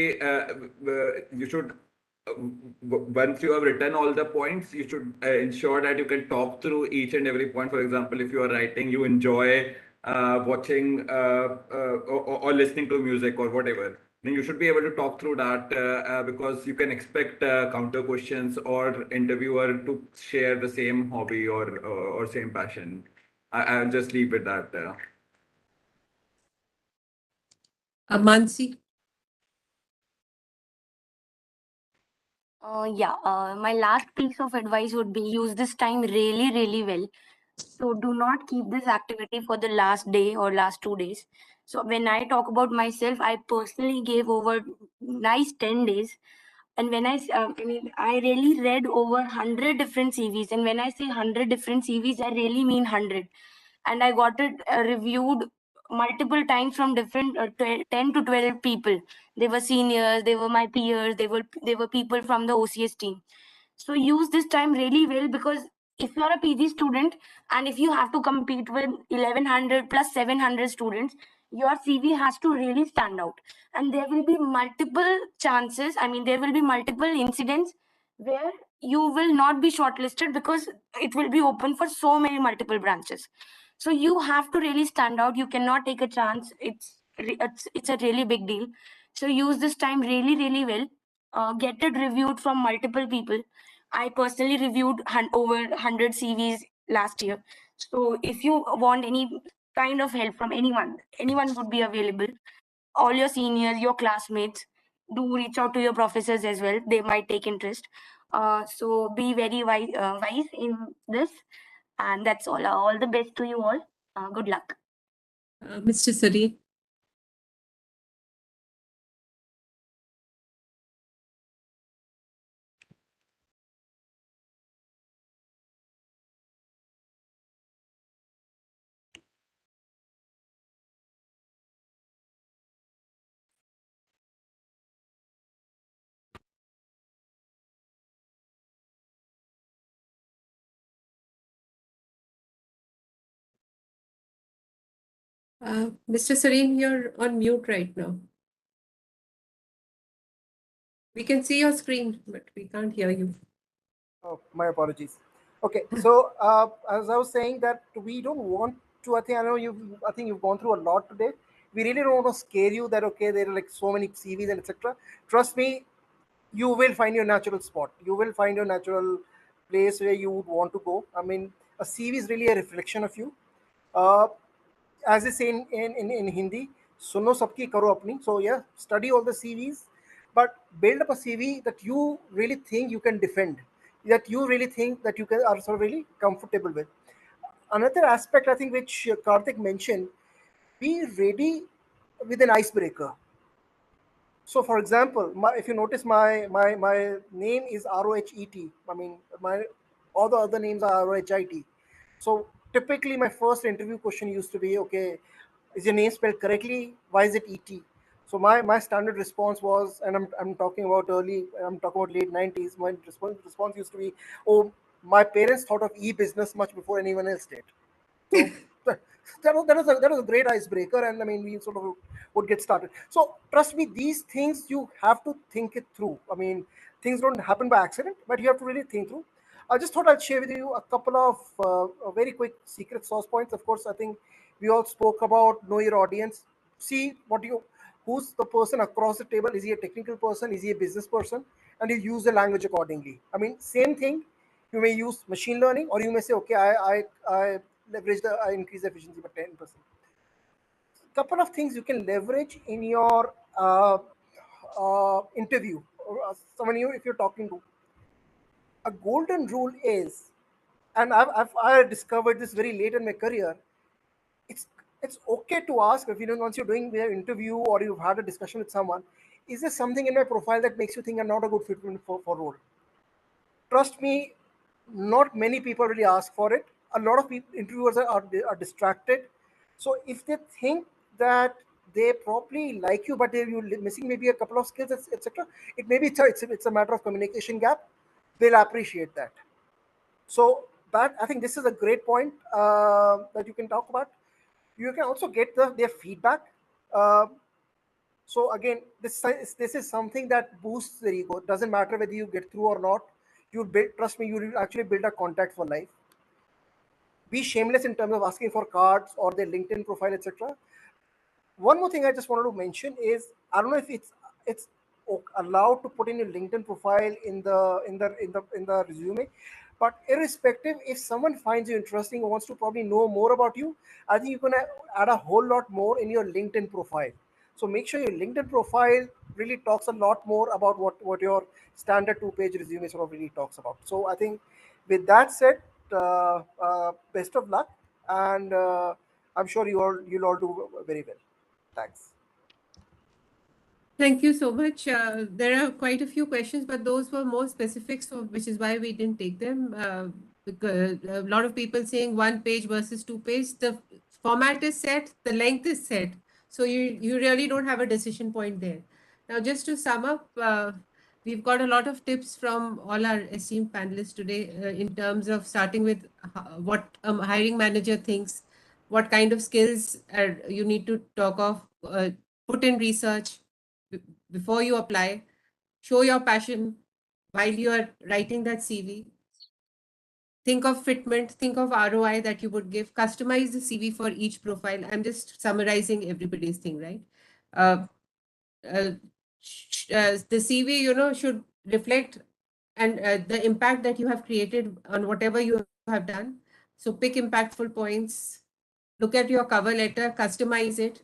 once you have written all the points, you should ensure that you can talk through each and every point. For example, if you are writing, you enjoy watching or listening to music or whatever, then you should be able to talk through that because you can expect counter questions or interviewer to share the same hobby or same passion. I'll just leave with that. Mansi? Yeah, my last piece of advice would be use this time really, really well. So do not keep this activity for the last day or last 2 days. So when I talk about myself, I personally gave over nice 10 days. And when I really read over 100 different CVs. And when I say 100 different CVs, I really mean 100. And I got it reviewed multiple times from different 10 to 12 people. They were seniors, they were my peers, they were people from the OCS team. So use this time really well, because if you're a PG student and if you have to compete with 1100 plus 700 students, your CV has to really stand out. And there will be multiple chances, there will be multiple incidents where you will not be shortlisted because it will be open for so many multiple branches. So you have to really stand out. You cannot take a chance. It's a really big deal. So use this time really, really well. Get it reviewed from multiple people. I personally reviewed over 100 CVs last year. So if you want any kind of help from anyone would be available. All your seniors, your classmates, do reach out to your professors as well. They might take interest. So be very wise in this. And that's all. All the best to you all. Good luck. Mr. Sareen? Mr. Sareen, you're on mute right now. We can see your screen, but we can't hear you. Oh, my apologies. Okay, so as I was saying that we don't want to. I think you've gone through a lot today. We really don't want to scare you that okay, there are like so many CVs and etc. Trust me, you will find your natural spot. You will find your natural place where you would want to go. I mean, a CV is really a reflection of you. Uh, as they say in Hindi, suno sabki karo apni. So yeah, study all the CVs, but build up a CV that you really think you can defend, that you really think that you can are sort of really comfortable with. Another aspect I think which Karthik mentioned, be ready with an icebreaker. So, for example, if you notice, my name is ROHET. I mean, my all the other names are ROHIT. So, typically, my first interview question used to be, okay, is your name spelled correctly? Why is it ET? So, my standard response was, and I'm talking about I'm talking about late 90s. My response used to be, oh, my parents thought of e-business much before anyone else did. So that was a great icebreaker, and I mean we sort of would get started. So trust me, these things you have to think it through. I mean, things don't happen by accident, but you have to really think through. I just thought I'd share with you a couple of very quick secret sauce points. Of course, I think we all spoke about know your audience. See who's the person across the table. Is he a technical person? Is he a business person? And you use the language accordingly. I mean, same thing. You may use machine learning, or you may say, okay, I I increase the efficiency by 10%. Couple of things you can leverage in your interview, or someone you if you're talking to. A golden rule is, and I discovered this very late in my career. It's it's okay to ask if once you're doing the interview or you've had a discussion with someone, is there something in my profile that makes you think I'm not a good fit for role? Trust me, not many people really ask for it. A lot of people, interviewers are distracted. So if they think that they probably like you, but you're missing maybe a couple of skills, etc., it maybe it's a matter of communication gap. They'll appreciate that. So that I think this is a great point that you can talk about. You can also get their feedback. Uh, So again, this is something that boosts the ego. It doesn't matter whether you get through or not. You build, trust me, you will actually build a contact for life. Be shameless in terms of asking for cards or their LinkedIn profile, etc. One more thing I just wanted to mention is, I don't know if it's allowed to put in your LinkedIn profile in the resume, but irrespective, if someone finds you interesting or wants to probably know more about you, I think you're gonna add a whole lot more in your LinkedIn profile. So make sure your LinkedIn profile really talks a lot more about what your standard two-page resume sort of really talks about. So I think with that said, best of luck, and I'm sure you'll all do very well. Thanks. Thank you so much. There are quite a few questions, but those were more specific, so which is why we didn't take them. Because a lot of people saying one page versus two page. The format is set, the length is set, so you really don't have a decision point there. Now, just to sum up, we've got a lot of tips from all our esteemed panelists today in terms of starting with what a hiring manager thinks, what kind of skills you need to talk of, put in research before you apply, show your passion while you are writing that CV. Think of fitment, think of ROI that you would give, customize the CV for each profile. I'm just summarizing everybody's thing, right? Uh, uh, the CV, should reflect and the impact that you have created on whatever you have done. So pick impactful points, look at your cover letter, customize it,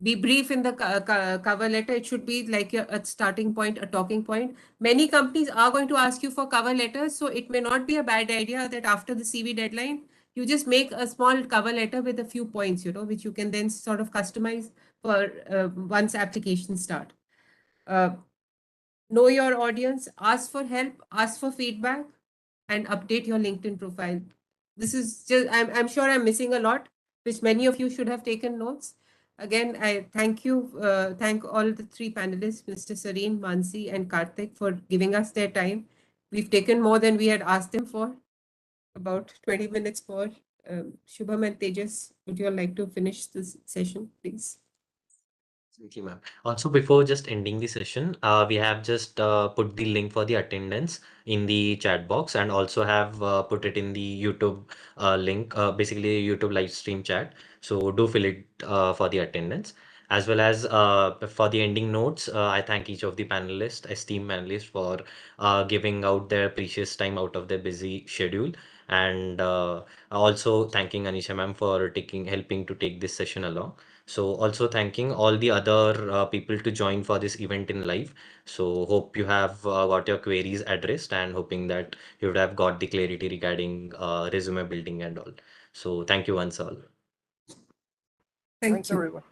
be brief in the cover letter. It should be like a starting point, a talking point. Many companies are going to ask you for cover letters, so it may not be a bad idea that after the CV deadline, you just make a small cover letter with a few points, which you can then sort of customize for once applications start. Uh, know your audience, ask for help, ask for feedback, and update your LinkedIn profile. This is just, I'm sure I'm missing a lot, which many of you should have taken notes. Again, I thank all the three panelists, Mr. Sareen, Mansi, and Karthik, for giving us their time. We've taken more than we had asked them for, about 20 minutes more. Shubham and Tejas, would you all like to finish this session, please? Thank you, ma'am. Also, before just ending the session, we have just put the link for the attendance in the chat box and also have put it in the YouTube link, basically YouTube live stream chat. So do fill it for the attendance. As well as for the ending notes, I thank each of the panelists, esteemed panelists, for giving out their precious time out of their busy schedule. And also thanking Anisha ma'am for helping to take this session along. So also thanking all the other people to join for this event in live. So hope you have got your queries addressed and hoping that you would have got the clarity regarding resume building and all. So thank you once all. Thank Thanks you. everyone.